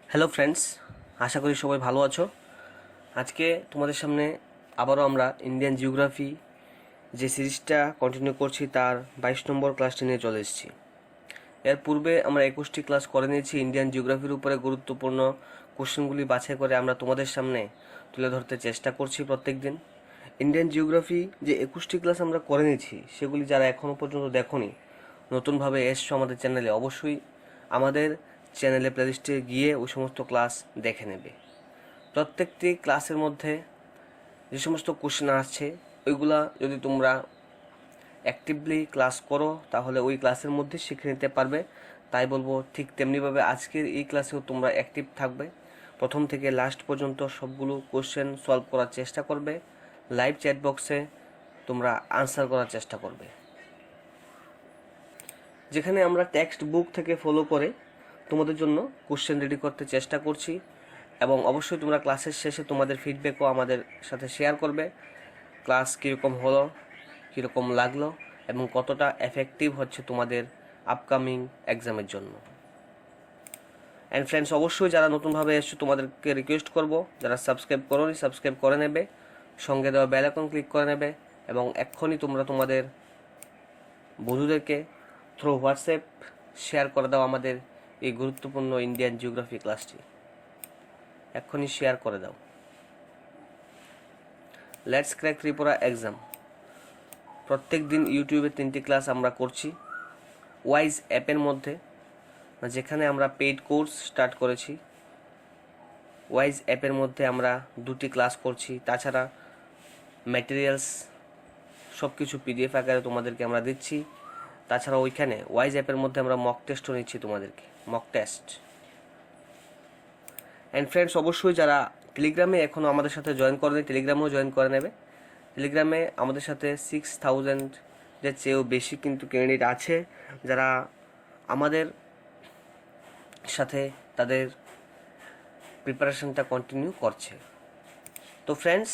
Hello friends, আশা করি সবাই ভালো আছো। আজকে তোমাদের সামনে আবারও আমরা ইন্ডিয়ান জিওগ্রাফি যে সিরিজটা কন্টিনিউ করছি তার 22 নম্বর ক্লাসটি নিয়ে চলে এসেছি। এর পূর্বে আমরা 21টি ক্লাস করে নিয়েছি। ইন্ডিয়ান জিওগ্রাফির উপরে গুরুত্বপূর্ণ কোশ্চেনগুলি বাছাই করে আমরা তোমাদের সামনে তুলে ধরতে চেষ্টা করছি প্রত্যেক দিন। ইন্ডিয়ান জিওগ্রাফি যে 21টি ক্লাস আমরা করে নিয়েছি সেগুলি যারা এখনও পর্যন্ত দেখোনি, নতুনভাবে এসছো আমাদের চ্যানেলে, অবশ্যই আমাদের চ্যানেলে প্লেলিস্টে গিয়ে ওই সমস্ত ক্লাস দেখে নেবে। প্রত্যেকটি ক্লাসের মধ্যে যে সমস্ত কোশ্চেন আসছে ওইগুলা যদি তোমরা অ্যাক্টিভলি ক্লাস করো তাহলে ওই ক্লাসের মধ্যে শিখে নিতে পারবে। তাই বলবো ঠিক তেমনিভাবে আজকের এই ক্লাসেও তোমরা অ্যাক্টিভ থাকবে, প্রথম থেকে লাস্ট পর্যন্ত সবগুলো কোশ্চেন সলভ করার চেষ্টা করবে, লাইভ চ্যাট বক্সে তোমরা আনসার করার চেষ্টা করবে, যেখানে আমরা টেক্সট বুক থেকে ফলো করে তোমাদের জন্য কোশ্চেন রেডি করতে চেষ্টা করছি। এবং অবশ্যই তোমরা ক্লাসের শেষে তোমাদের ফিডব্যাকও আমাদের সাথে শেয়ার করবে। ক্লাস কীরকম হলো, কীরকম লাগলো এবং কতটা এফেক্টিভ হচ্ছে তোমাদের আপকামিং এক্সামের জন্য। অ্যান্ড ফ্রেন্ডস, অবশ্যই যারা নতুনভাবে এসছো তোমাদেরকে রিকোয়েস্ট করব, যারা সাবস্ক্রাইব করোনি সাবস্ক্রাইব করে নেবে, সঙ্গে দেওয়া বেল আইকন ক্লিক করে নেবে এবং এক্ষুনি তোমরা তোমাদের বন্ধুদেরকে থ্রু হোয়াটসঅ্যাপ শেয়ার করে দাও আমাদের এই গুরুত্বপূর্ণ ইন্ডিয়ান জিওগ্রাফি ক্লাসটি। এক্ষুনি শেয়ার করে দাও। Let's crack Tripura exam. প্রত্যেক দিন ইউটিউবে 3টি ক্লাস আমরা করছি ওয়াইজ অ্যাপের মধ্যে, যেখানে আমরা পেইড কোর্স স্টার্ট করেছি। ওয়াইজ অ্যাপের মধ্যে আমরা 2টি ক্লাস করছি, তাছাড়া ম্যাটেরিয়ালস সব কিছু পিডিএফ আকারে তোমাদেরকে আমরা দিচ্ছি। তাছাড়া ওইখানে ওয়াইজ অ্যাপের মধ্যে আমরা মক টেস্টও নিচ্ছি তোমাদেরকে, মক টেস্ট। অ্যান্ড ফ্রেন্ডস, অবশ্যই যারা টেলিগ্রামে এখনও আমাদের সাথে জয়েন করেনি টেলিগ্রামেও জয়েন করে নেবে। টেলিগ্রামে আমাদের সাথে 6000-এর চেয়েও বেশি কিন্তু ক্যান্ডিডেট আছে যারা আমাদের সাথে তাদের প্রিপারেশনটা কন্টিনিউ করছে। তো ফ্রেন্ডস,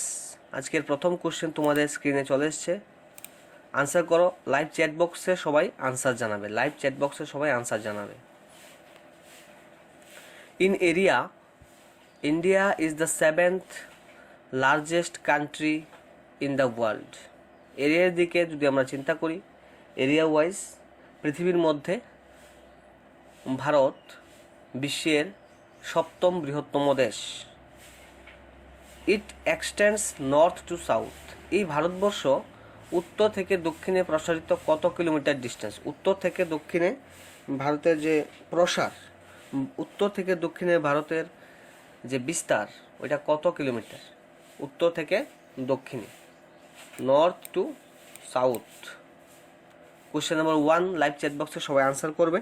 আজকের প্রথম কোশ্চেন তোমাদের স্ক্রিনে চলে এসছে। আনসার করো। লাইভ চ্যাট বক্সে সবাই আনসার জানাবে, লাইভ চ্যাট বক্সে সবাই আনসার জানাবে। In area, India is the 7th largest country in the world. এরিয়ার দিকে যদি আমরা চিন্তা করি, এরিয়া ওয়াইজ পৃথিবীর মধ্যে ভারত বিশ্বের 7ম বৃহত্তম দেশ। ইট এক্সটেন্ডস নর্থ টু সাউথ। এই ভারতবর্ষ উত্তর থেকে দক্ষিণে প্রসারিত কত কিলোমিটার ডিস্টেন্স? উত্তর থেকে দক্ষিণে ভারতের যে প্রসার, উত্তর থেকে দক্ষিণে ভারতের যে বিস্তার, ওইটা কত কিলোমিটার? উত্তর থেকে দক্ষিণে, north to south. Question number 1 live chat বক্সে সবাই আনসার করবে।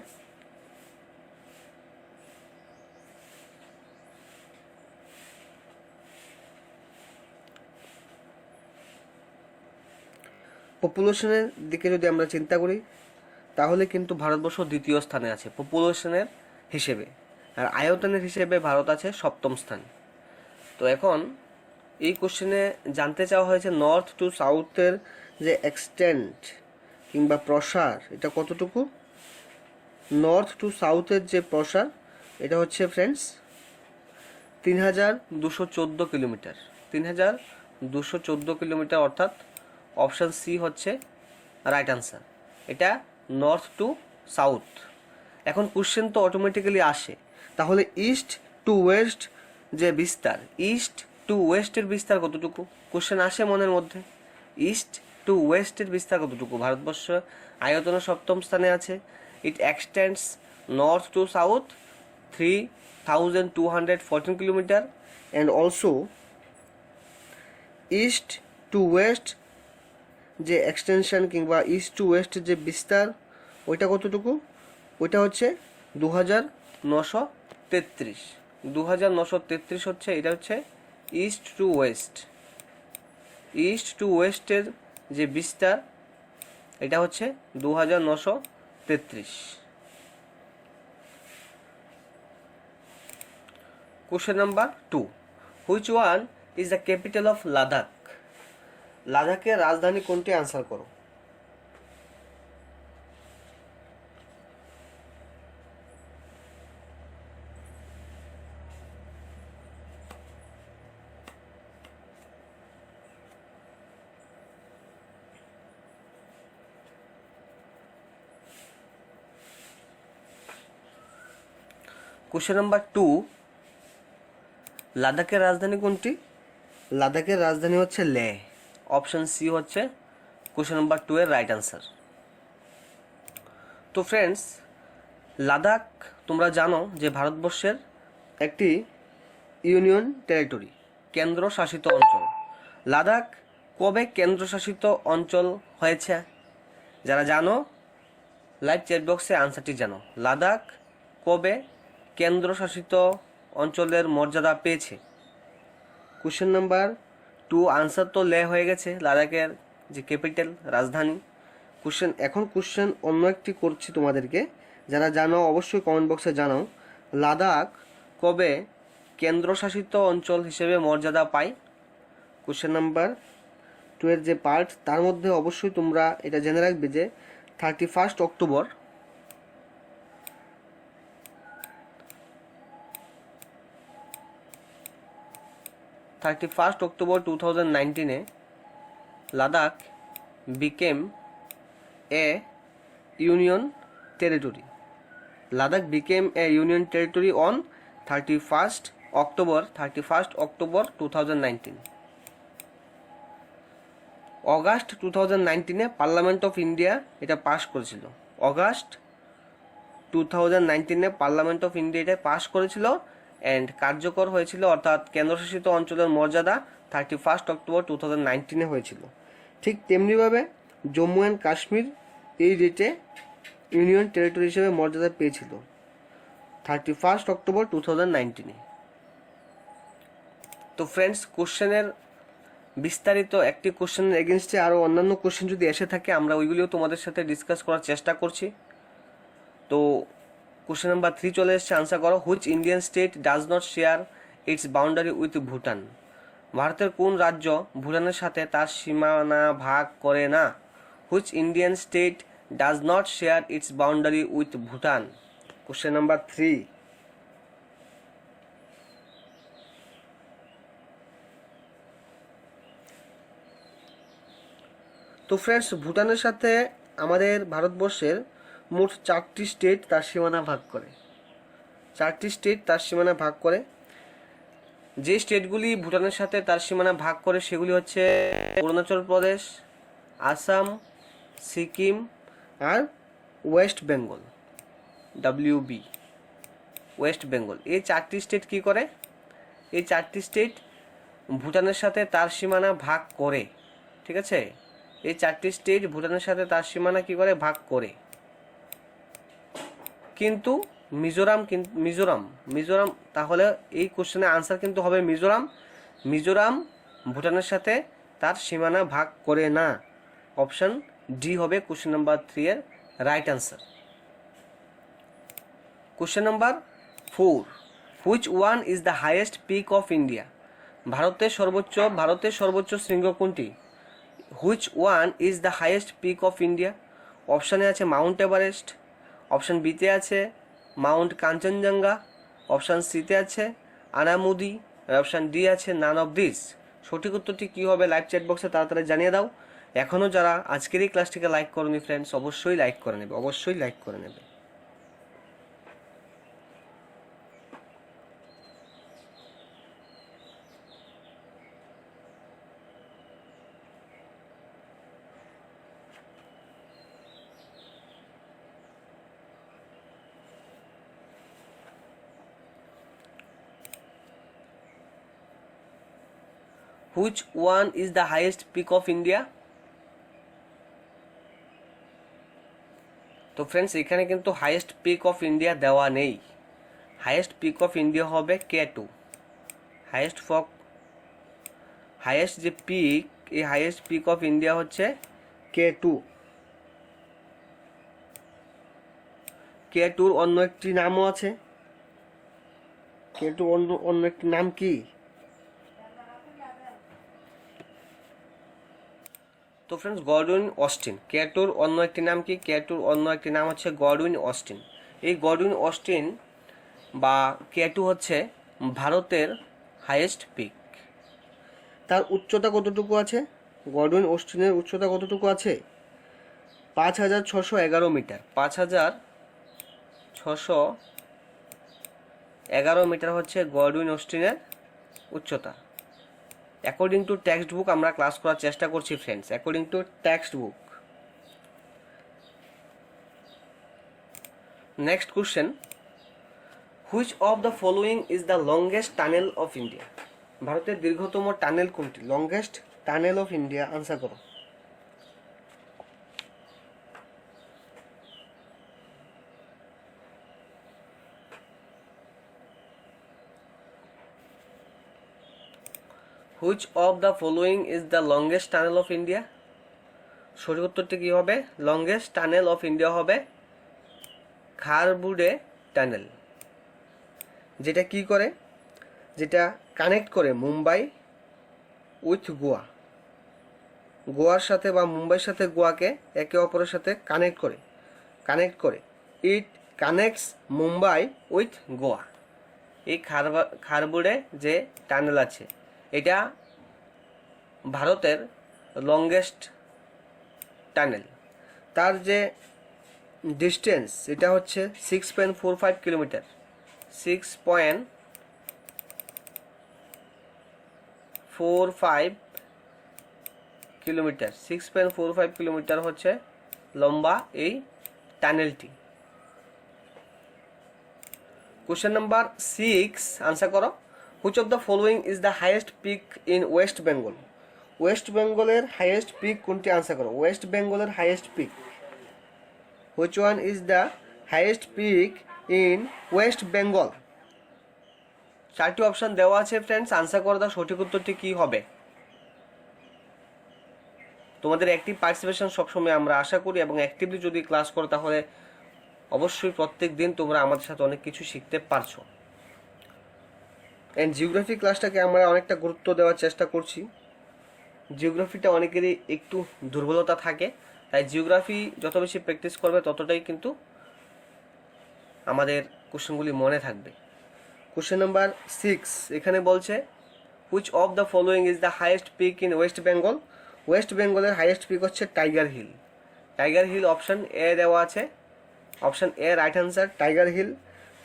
পপুলেশনের দিকে যদি আমরা চিন্তা করি তাহলে কিন্তু ভারতবর্ষ 2য় স্থানে আছে পপুলেশনের হিসেবে, আর আয়তনের হিসেবে ভারত আছে 7ম স্থানে। তো এখন এই কোশ্চেনে জানতে চাওয়া হয়েছে নর্থ টু সাউথের যে এক্সটেন্ট কিংবা প্রসার এটা কতটুকু। নর্থ টু সাউথের যে প্রসার এটা হচ্ছে ফ্রেন্ডস 3214 কিলোমিটার। 3214 কিলোমিটার, অর্থাৎ অপশান সি হচ্ছে রাইট আনসার। এটা নর্থ টু সাউথ। এখন কোশ্চেন তো অটোমেটিক্যালি আসে, তাহলে ইস্ট টু ওয়েস্ট যে বিস্তার, ইস্ট টু ওয়েস্টের বিস্তার কতটুকু? কোশ্চেন আসে মনের মধ্যে, ইস্ট টু ওয়েস্টের বিস্তার কতটুকু? ভারতবর্ষ আয়তনে 7ম স্থানে আছে। It extends north to south 3214 kilometre, and also east to west যে এক্সটেনশন কিংবা ইস্ট টু ওয়েস্ট যে বিস্তার ওইটা কতটুকু? ওইটা হচ্ছে 2933। 2933 হচ্ছে, এটা হচ্ছে east to west. East to ওয়েস্টের যে বিস্তার এটা হচ্ছে 2933। Question number 2, which one is the capital of Ladakh? লাদাখের রাজধানী কোনটি? আনসার করো। কোশ্চেন নাম্বার 2, লাদাখের রাজধানী কোনটি? লাদাখের রাজধানী হচ্ছে লেহ। অপশন সি হচ্ছে কোশ্চেন নাম্বার 2 এর রাইট আনসার। তো ফ্রেন্ডস, লাদাখ তোমরা জানো যে ভারতবর্ষের একটি ইউনিয়ন টেরিটরি, কেন্দ্রশাসিত অঞ্চল। লাদাখ কবে কেন্দ্রশাসিত অঞ্চল হয়েছে? যারা জানো লাইভ চ্যাট বক্সে আনসারটি জানো। লাদাখ কবে কেন্দ্রশাসিত অঞ্চলের মর্যাদা পেয়েছে? কোশ্চেন নাম্বার 2 আনসার তো লে হয়ে গেছে, লাদাখের যে ক্যাপিটাল, রাজধানী। কোশ্চেন অন্য একটি করছি তোমাদেরকে, যারা জানো অবশ্যই কমেন্ট বক্সে জানাও। লাদাখ কবে কেন্দ্রশাসিত অঞ্চল হিসেবে মর্যাদা পায়? কোশ্চেন নাম্বার 2 এর যে পার্ট, তার মধ্যে অবশ্যই তোমরা এটা জেনে রাখবে যে 31 October 2019 Ladakh became A union territory. Ladakh became A union territory on 31 October 2019। August 2019 parliament of India এটা পাস করেছিল। অগাস্ট 2019 পার্লামেন্ট অফ ইন্ডিয়া এটা পাস করেছিল অ্যান্ড কার্যকর হয়েছিল, অর্থাৎ কেন্দ্রশাসিত অঞ্চলের মর্যাদা 31 অক্টোবর 2019 হয়েছিল। ঠিক তেমনিভাবে জম্মু অ্যান্ড কাশ্মীর এই ডেটে ইউনিয়ন টেরিটরি হিসেবে মর্যাদা পেয়েছিল 31 অক্টোবর 2019। তো ফ্রেন্ডস, কোশ্চেনের বিস্তারিত একটি কোশ্চেনের এগেনস্টে আরও অন্যান্য কোশ্চেন যদি এসে থাকে, আমরা ওইগুলিও তোমাদের সাথে ডিসকাস করার চেষ্টা করছি। তো কোশ্চেন নাম্বার 3 চলে এসেছে, আনসার করো। Which Indian state does not share it's boundary with Bhutan? ভারতের কোন রাজ্য ভুটানের সাথে তার সীমানা ভাগ করে না? Which Indian state does not share it's boundary with Bhutan? Question number 3। তো ফ্রেন্ডস, ভুটানের সাথে আমাদের ভারতবর্ষের মোট 4টি স্টেট তার সীমানা ভাগ করে। 4টি স্টেট তার সীমানা ভাগ করে। যে স্টেটগুলি ভুটানের সাথে তার সীমানা ভাগ করে সেগুলি হচ্ছে অরুণাচল প্রদেশ, আসাম, সিকিম আর west Bengal, WB, west Bengal. এই 4টি স্টেট কি করে? এই 4টি স্টেট ভুটানের সাথে তার সীমানা ভাগ করে। ঠিক আছে, এই 4টি স্টেট ভুটানের সাথে তার সীমানা কি করে? ভাগ করে। কিন্তু মিজোরাম, তাহলে এই কোশ্চেনের আনসার কিন্তু হবে মিজোরাম ভুটানের সাথে তার সীমানা ভাগ করে না। অপশন ডি হবে কোশ্চেন নাম্বার 3 এর right answer. Question number 4, which one is the highest pick of India? ভারতের সর্বোচ্চ শৃঙ্গ কোনটি? Which one is the highest pick of India? অপশানে আছে মাউন্ট এভারেস্ট, অপশান বিতে আছে মাউন্ট কাঞ্চনজঙ্ঘা, অপশান সিতে আছে আনামুদি, অপশান ডি আছে নান অফ দিস। সঠিক উত্তরটি কী হবে লাইভ চ্যাট বক্সে তাড়াতাড়ি জানিয়ে দাও। এখনও যারা আজকের এই ক্লাসটিকে লাইক করনি ফ্রেন্ডস, অবশ্যই লাইক করে নেবে। Which one is the highest peak of India? তো ফ্রেন্ডস, এখানে কিন্তু হাইয়েস্ট পিক অফ ইন্ডিয়া দেওয়া নেই। হাইয়েস্ট পিক অফ ইন্ডিয়া হবে K2। হাইয়েস্ট যে পিক, এই হাইয়েস্ট পিক অফ ইন্ডিয়া হচ্ছে K2। K2-র অন্য একটি নামও আছে। K2 অন্য একটি নাম কি? তো ফ্রেন্ডস, গডউইন অস্টিন। K2-র অন্য একটি নাম কি? K2-র অন্য একটি নাম হচ্ছে গডউইন অস্টিন। এই গডউইন অস্টিন বা K2 হচ্ছে ভারতের হাইয়েস্ট পিক। তার উচ্চতা কতটুকু আছে? গডউইন অস্টিনের উচ্চতা কতটুকু আছে? 5611 মিটার। 5611 11 মিটার হচ্ছে গডউইন অস্টিনের উচ্চতা। অ্যাকর্ডিং টু টেক্সট বুক আমরা ক্লাস করার চেষ্টা করছি friends, according to textbook. Next question, which of the following is the longest tunnel of India? ভারতের দীর্ঘতম টানেল কোনটি? Longest tunnel of India, answer করো। Which of the following is the longest tunnel of India? সঠিক উত্তরটি কী হবে? Longest tunnel of India হবে খারবুডে tunnel. যেটা কি করে? যেটা কানেক্ট করে মুম্বাই উইথ গোয়া, গোয়ার সাথে বা মুম্বাইয়ের সাথে গোয়াকে একে অপরের সাথে কানেক্ট করে ইট কানেক্টস মুম্বাই উইথ গোয়া। এই খারবুডে যে টানেল আছে এটা ভারতের লংগেস্ট টানেল। তার যে ডিস্টেন্স এটা হচ্ছে 6.45 কিলোমিটার, 6.45 কিলোমিটার হচ্ছে লম্বা এই টানেলটি। কোশ্চেন নাম্বার 6, আনসার করো। Which of the following is the highest peak in West Bengal? West বেঙ্গলের হাইয়েস্ট পিক কোনটি? আনসার করো। ওয়েস্ট বেঙ্গলের highest pick, which one is the highest peak in West Bengal? 4টি অপশন দেওয়া আছে ফ্রেন্ডস, আনসার করো। তার সঠিক উত্তরটি কী হবে? তোমাদের অ্যাক্টিভ পার্টিসিপেশন সবসময় আমরা আশা করি, এবং অ্যাক্টিভলি যদি ক্লাস করো তাহলে অবশ্যই প্রত্যেক দিন তোমরা আমাদের সাথে অনেক কিছু শিখতে পারছো। অ্যান্ড জিওগ্রাফি ক্লাসটাকে আমরা অনেকটা গুরুত্ব দেওয়ার চেষ্টা করছি। জিওগ্রাফিটা অনেকেরই একটু দুর্বলতা থাকে, তাই জিওগ্রাফি যত বেশি প্র্যাকটিস করবে ততটাই কিন্তু আমাদের কোশ্চেনগুলি মনে থাকবে। কোশ্চেন নাম্বার 6 এখানে বলছে which of the following is the highest peak in West Bengal? West বেঙ্গলের হাইয়েস্ট পিক হচ্ছে টাইগার হিল। টাইগার হিল অপশান এ দেওয়া আছে, option A right answer, Tiger Hill.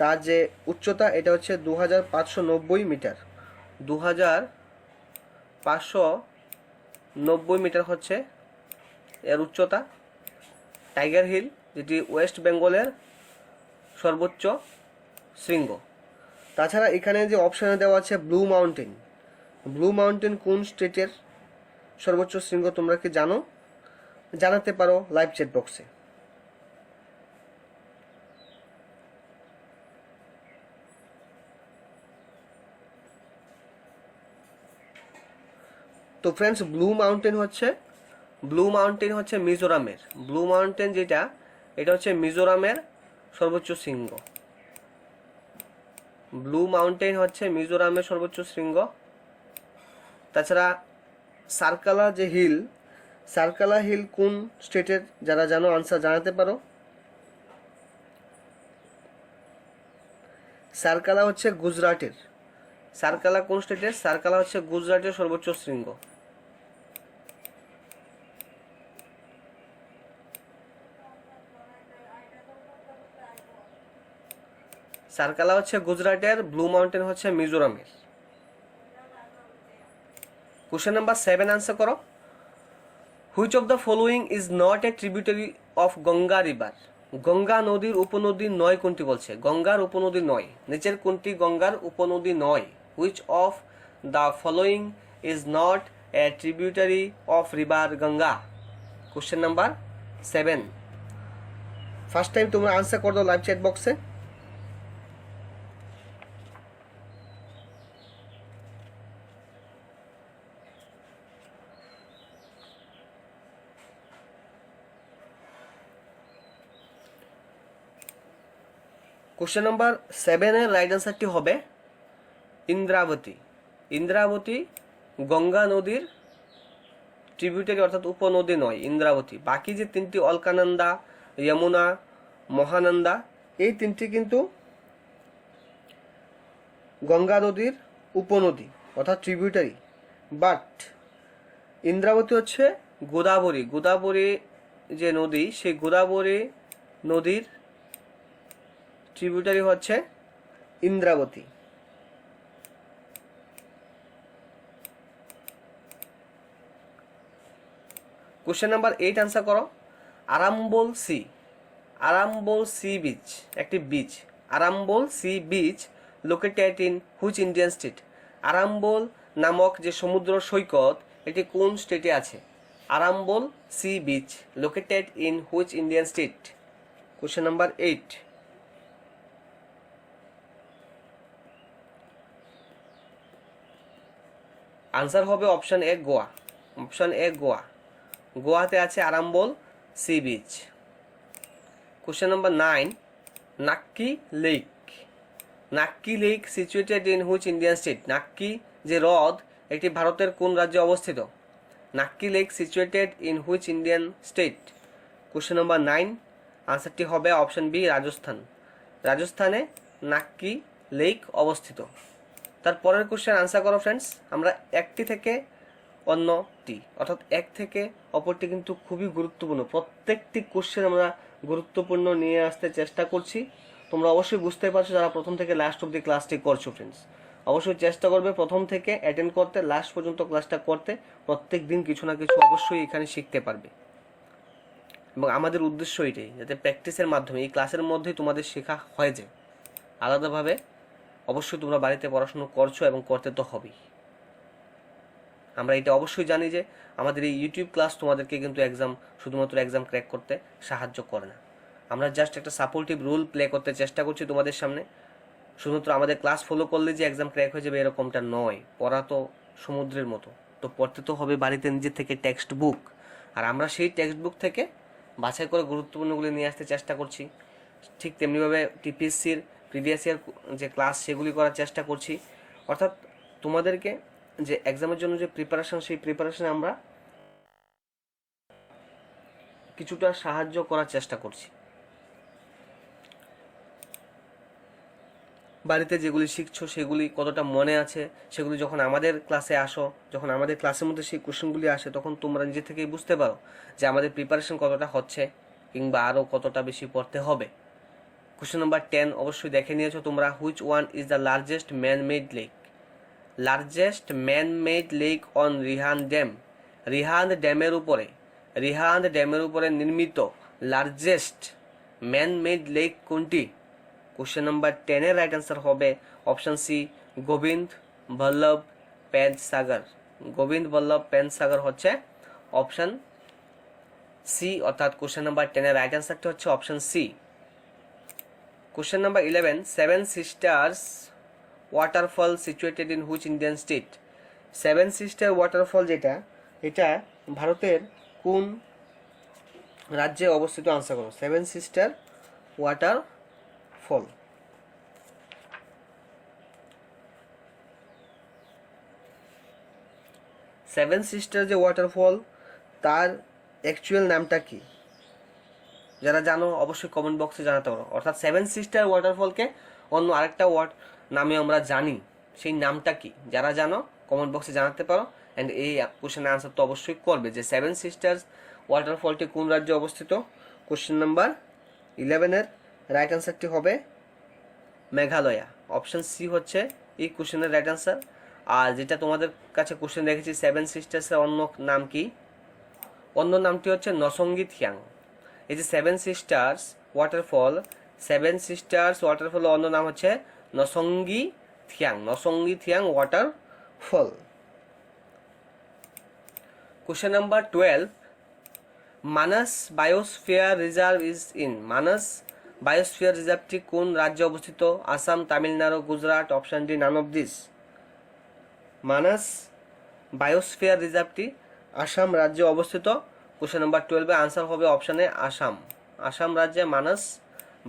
তার যে উচ্চতা এটা হচ্ছে 2590 মিটার, 2590 মিটার হচ্ছে এর উচ্চতা। টাইগার হিল যেটি ওয়েস্ট বেঙ্গলের সর্বোচ্চ শৃঙ্গ। তাছাড়া এখানে যে অপশানে দেওয়া আছে ব্লু মাউন্টেন, ব্লু মাউন্টেন কোন স্টেটের সর্বোচ্চ শৃঙ্গ তোমরা কি জানো? জানাতে পারো লাইভ চ্যাট বক্সে। তো ফ্রেন্ডস ব্লু মাউন্টেন হচ্ছে মিজোরামের। ব্লু মাউন্টেন যেটা এটা হচ্ছে মিজোরামের সর্বোচ্চ শৃঙ্গ। ব্লু মাউন্টেন হচ্ছে মিজোরামের সর্বোচ্চ শৃঙ্গ। তাছাড়া সার্কালা হিল কোন স্টেটের? যারা জানো আনসার জানাতে পারো। সার্কালা হচ্ছে গুজরাটের। সার্কালা কোন স্টেটের? সার্কালা হচ্ছে গুজরাটের সর্বোচ্চ শৃঙ্গ। সার্কালা হচ্ছে গুজরাটের, ব্লু মাউন্টেন হচ্ছে মিজোরামের। কোশ্চেন নাম্বার 7 আনসার করো। Which of the following is not a tributary of Ganga river? Ganga নদীর উপনদী নয় কোনটি বলছে? গঙ্গার উপনদী নয়, নিচের কোনটি গঙ্গার উপনদী নয়? Which of the following is not a tributary of river Ganga? Question number 7। First time তোমরা আনসার করে দাও লাইভ চ্যাট বক্সে। কোশ্চেন নাম্বার 7-এর রাইট আনসারটি হবে ইন্দ্রাবতী। ইন্দ্রাবতী গঙ্গা নদীর ট্রিবিউটারি অর্থাৎ উপনদী নয়, ইন্দ্রাবতী। বাকি যে 3টি অলকানন্দা, যমুনা, মহানন্দা, এই 3টি কিন্তু গঙ্গা নদীর উপনদী অর্থাৎ ট্রিবিউটারি। বাট ইন্দ্রাবতী হচ্ছে গোদাবরী যে নদী, সেই গোদাবরী নদীর ট্রিবিউটারি হচ্ছে ইন্দ্রাবতী। কোশ্চেন নাম্বার 8 আনসার করো। Arambol sea, Arambol sea beach একটি beach. Arambol sea beach located in which Indian state? Arambol নামক যে সমুদ্র সৈকত এটি কোন স্টেটে আছে? Arambol sea beach located in which Indian state? Question number 8। Answer হবে option A Goa. Option A Goa. গোয়াতে আছে Arambol sea beach. Question number 9, Nakki lake. Nakki lake situated in which Indian state? Nakki যে হ্রদ এটি ভারতের কোন রাজ্যে অবস্থিত? Nakki lake situated in which Indian state? Question number 9, আনসারটি হবে অপশন বি রাজস্থান। রাজস্থানে নাক্কি লেক অবস্থিত। তার পরের কোশ্চেন আনসার করো ফ্রেন্ডস। আমরা একটি থেকে অন্যটি, অর্থাৎ এক থেকে অপরটি কিন্তু খুবই গুরুত্বপূর্ণ। প্রত্যেকটি কোশ্চেন আমরা গুরুত্বপূর্ণ নিয়ে আসতে চেষ্টা করছি। তোমরা অবশ্যই বুঝতে পারছো যারা প্রথম থেকে লাস্ট অব্দি ক্লাসটি করছো ফ্রেন্ডস। অবশ্যই চেষ্টা করবে প্রথম থেকে অ্যাটেন্ড করতে, লাস্ট পর্যন্ত ক্লাসটা করতে। প্রত্যেক দিন কিছু না কিছু অবশ্যই এখানে শিখতে পারবে এবং আমাদের উদ্দেশ্য এটাই, যাতে প্র্যাকটিসের মাধ্যমে এই ক্লাসের মধ্যেই তোমাদের শেখা হয়ে যায়। আলাদাভাবে অবশ্যই তোমরা বাড়িতে পড়াশুনো করছো এবং করতে তো হবেই। আমরা এটা অবশ্যই জানি যে আমাদের এই ইউটিউব ক্লাস তোমাদেরকে কিন্তু শুধুমাত্র এক্সাম ক্র্যাক করতে সাহায্য করে না। আমরা জাস্ট একটা সাপোর্টিভ রোল প্লে করতে চেষ্টা করছি তোমাদের সামনে। শুধুমাত্র আমাদের ক্লাস ফলো করলে যে এক্সাম ক্র্যাক হয়ে যাবে এরকমটা নয়। পড়া তো সমুদ্রের মতো, তো পড়তে তো হবে বাড়িতে নিজের থেকে টেক্সট বুক। আর আমরা সেই টেক্সট বুক থেকে বাছাই করে গুরুত্বপূর্ণগুলি নিয়ে আসতে চেষ্টা করছি। ঠিক তেমনিভাবে টিপিএসসির প্রিভিয়াস ইয়ার যে ক্লাস সেগুলি করার চেষ্টা করছি। অর্থাৎ তোমাদেরকে যে এক্সামের জন্য যে প্রিপারেশন, সেই প্রিপারেশনে আমরা কিছুটা সাহায্য করার চেষ্টা করছি। বাড়িতে যেগুলি শিখছো সেগুলি কতটা মনে আছে, সেগুলি যখন আমাদের ক্লাসে আসো, যখন আমাদের ক্লাসের মধ্যে সেই কোশ্চেনগুলি আসে, তখন তোমরা নিজে থেকেই বুঝতে পারো যে আমাদের প্রিপারেশন কতটা হচ্ছে কিংবা আরও কতটা বেশি পড়তে হবে। কোশ্চেন নাম্বার 10 অবশ্যই দেখে নিয়েছো তোমরা। Which one is the largest man made lake? Largest man made lake on Rihand dam. Rihand ড্যামের উপরে নির্মিত লার্জেস্ট ম্যান মেড লেক কোনটি? কোশ্চেন নাম্বার 10 এর রাইট অ্যান্সার হবে অপশন সি গোবিন্দ বল্লভ প্যান্থ সাগর। গোবিন্দ বল্লভ প্যান্থ সাগর হচ্ছে অপশন সি, অর্থাৎ কোশ্চেন নাম্বার 10 এর রাইট অ্যান্সারটি হচ্ছে option C. Question number 11, Seven Sisters waterfall situated in which Indian state? Seven sister waterfall এটা ভারতের কোন রাজ্যে অবস্থিত? আনসার করো। Seven sister waterfall. Seven sister যে ওয়াটারফল তার অ্যাকচুয়াল নামটা কি? যারা জানো অবশ্যই কমেন্ট বক্সে জানাতে পারো। অর্থাৎ সেভেন সিস্টার ওয়াটারফলকে অন্য আরেকটা নামে আমরা জানি, সেই নামটা কি? যারা জানো কমেন্ট বক্সে জানাতে পারো। অ্যান্ড এই কোশ্চেনের আনসার তো অবশ্যই করবে যে সেভেন সিস্টার্স ওয়াটারফলটি কোন রাজ্যে অবস্থিত। কোশ্চেন নাম্বার 11 এর রাইট অ্যান্সারটি হবে মেঘালয়া। অপশন সি হচ্ছে এই কোশ্চেনের রাইট অ্যান্সার। আর যেটা তোমাদের কাছে কোশ্চেন দেখেছি সেভেন সিস্টার্সের অন্য নাম কি? অন্য নামটি হচ্ছে নসঙ্গী থিয়াং। এই যে সেভেন সিস্টার্স ওয়াটারফল অন্য নাম হচ্ছে Nohsngithiang waterfall. Question number 12, Manas biosphere reserve is in. Manas biosphere রিজার্ভটি কোন রাজ্যে অবস্থিত? Assam, Tamil Nadu, Gujarat. Option D none of this. Manas biosphere রিজার্ভটি আসাম রাজ্যে অবস্থিত। কোশ্চেন নাম্বার 12 আনসার হবে অপশনে আসাম। আসাম রাজ্যে মানস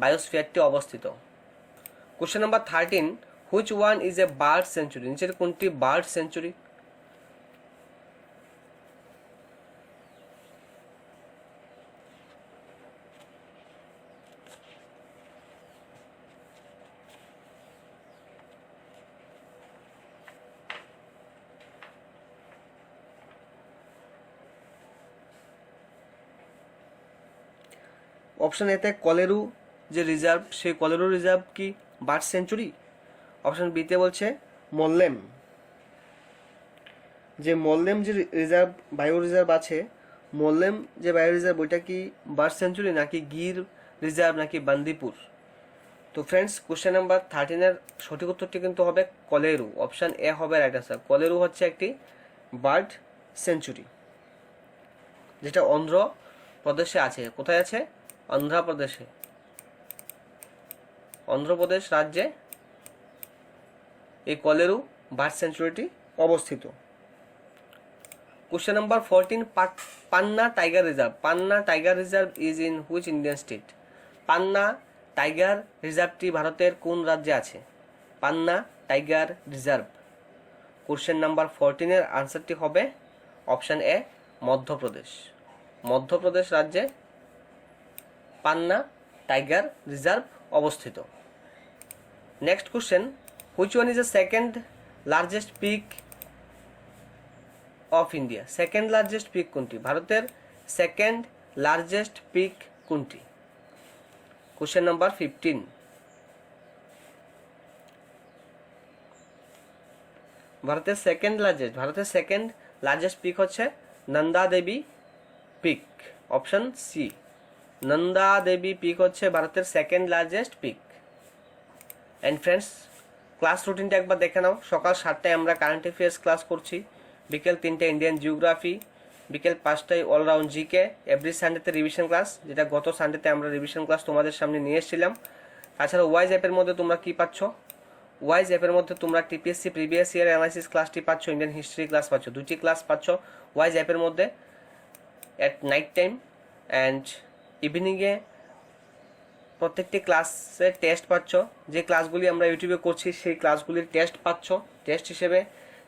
বায়োস্ফিয়ারটি অবস্থিত। Question number 13, which one is a bird century? নিচের কোনটি বার্ড সেঞ্চুরি? অপশন এতে কলেরু যে রিজার্ভ, সেই কলেরু রিজার্ভ কি বার্ড সেঞ্চুরি? অপশন বিতে বলছে মোল্লেম। যে মোল্লেম যে রিজার্ভ, বায়ো রিজার্ভ আছে, মোল্লেম যে বায়ো রিজার্ভ, ওইটা কি বার্ড সেঞ্চুরি নাকি গির রিজার্ভ নাকি বান্দিপুর? তো ফ্রেন্ডস, কোশ্চেন নাম্বার 13-এর সঠিক উত্তরটি কিন্তু হবে কলেরু। অপশন এ হবে রাইট আনসার। কলেরু হচ্ছে একটি বার্ড সেঞ্চুরি, যেটা অন্ধ্রপ্রদেশে আছে। কোথায় আছে? অন্ধ্রপ্রদেশে, অন্ধ্রপ্রদেশ রাজ্যে এই কলেরু বার্ড সেঞ্চুরিটি অবস্থিত। Question number 14, Panna tiger reserve. Panna tiger reserve is in which Indian state? Panna tiger রিজার্ভটি ভারতের কোন রাজ্যে আছে? Panna tiger reserve. Question number 14-এর আনসারটি হবে অপশন এ মধ্যপ্রদেশ। মধ্যপ্রদেশ রাজ্যে পান্না টাইগার রিজার্ভ অবস্থিত। Next question, which one is the second largest peak of India? Second largest peak কোনটি? ভারতের সেকেন্ড লার্জেস্ট পিক কোনটি? কোশ্চেন নাম্বার 15, ভারতের সেকেন্ড লার্জেস্ট পিক হচ্ছে Nanda Devi peak. Option C, Nanda Devi peak হচ্ছে ভারতের second largest peak. And friends, class রুটিনটা একবার দেখে নাও। সকাল 7টায় আমরা কারেন্ট অ্যাফেয়ার্স ক্লাস করছি, বিকেল 3টায় ইন্ডিয়ান জিওগ্রাফি, বিকেল 5টায় অলরাউন্ড জিকে, এভরি সানডেতে রিভিশন ক্লাস, যেটা গত সানডেতে আমরা রিভিশন ক্লাস তোমাদের সামনে নিয়ে এসেছিলাম। তাছাড়া ওয়াইজ অ্যাপের মধ্যে তোমরা কি পাচ্ছ? ওয়াইজ অ্যাপের মধ্যে তোমরা টিপিএসসি প্রিভিয়াস ইয়ার অ্যানালাইসিস ক্লাসটি পাচ্ছ, ইন্ডিয়ান হিস্ট্রি ক্লাস পাচ্ছ, 2টি ক্লাস পাচ্ছ ওয়াইজ অ্যাপের মধ্যে অ্যাট নাইট টাইম। অ্যান্ড ইভিনিংয়ে প্রত্যেকটি ক্লাসের টেস্ট পাচ্ছ। যে ক্লাসগুলি আমরা ইউটিউবে করছি সেই ক্লাসগুলির টেস্ট পাচ্ছ টেস্ট হিসেবে।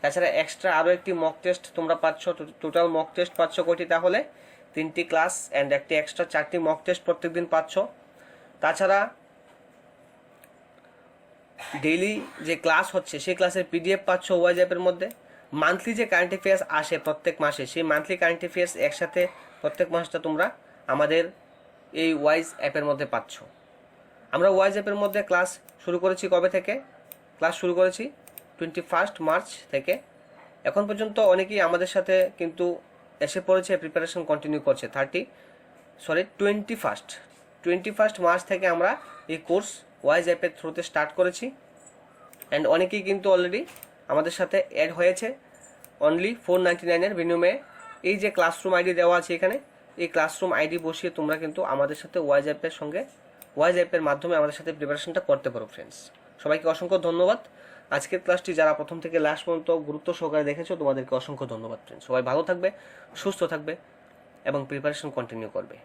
তাছাড়া এক্সট্রা আরও একটি মক টেস্ট তোমরা পাচ্ছ। টোটাল মক টেস্ট পাচ্ছ কয়টি? তাহলে 3টি ক্লাস অ্যান্ড একটি এক্সট্রা 4টি মক টেস্ট প্রত্যেকদিন পাচ্ছ। তাছাড়া ডেইলি যে ক্লাস হচ্ছে সেই ক্লাসের পিডিএফ পাচ্ছ ওয়াইজ অ্যাপের মধ্যে। মান্থলি যে কারেন্ট অ্যাফেয়ার্স আসে প্রত্যেক মাসে, সেই মান্থলি কারেন্ট অ্যাফেয়ার্স একসাথে প্রত্যেক মাসটা তোমরা আমাদের এই ওয়াইজ অ্যাপের মধ্যে পাচ্ছ। আমরা ওয়াইজ অ্যাপের মধ্যে ক্লাস শুরু করেছি কবে থেকে? ক্লাস শুরু করেছি 21 মার্চ থেকে। এখন পর্যন্ত অনেকেই আমাদের সাথে কিন্তু এসে পড়েছে, প্রিপারেশন কন্টিনিউ করছে। 21 মার্চ থেকে আমরা এই কোর্স ওয়াইজ অ্যাপের থ্রুতে স্টার্ট করেছি। অ্যান্ড অনেকেই কিন্তু অলরেডি আমাদের সাথে অ্যাড হয়েছে অনলি 499-এর বিনিময়ে। এই যে ক্লাসরুম আইডি দেওয়া আছে এখানে, এই ক্লাসরুম আইডি বসিয়ে তোমরা কিন্তু আমাদের সাথে ওয়াইজ অ্যাপের মাধ্যমে আমাদের সাথে প্রিপারেশনটা করতে পারো। ফ্রেন্ডস, সবাইকে অসংখ্য ধন্যবাদ। আজকের ক্লাসটি যারা প্রথম থেকে লাস্ট পর্যন্ত গুরুত্ব সহকারে দেখেছো, তোমাদেরকে অসংখ্য ধন্যবাদ। ফ্রেন্ডস, সবাই ভালো থাকবে, সুস্থ থাকবে এবং প্রিপারেশন কন্টিনিউ করবে।